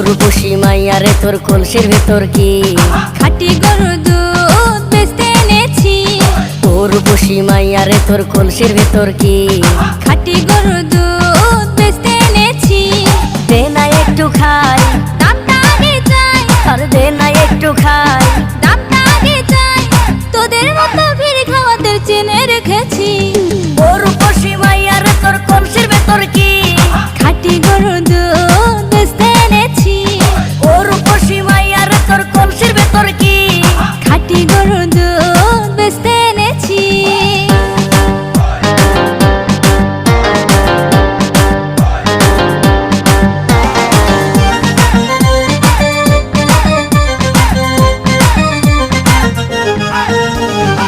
রূপসী মাইয়া রে তোর কলসির ভেতর কি খাঁটি গরুর দুধ বেচতে এনেছি। ও রূপসী মাইয়া রে তোর কলসির ভেতর কি খাঁটি গরুর দুধ বেচতে এনেছি। দে না একটু খাই, দামটা আগে চাই, আর দে না একটু খাই। দামটা আগে চাই, তোদের মতো ভিড় খাওয়াদের চেনে রেখেছি। ও রূপসী মাইয়া রে তোর কলসির ভেতর কি খাঁটি গরুর দুধ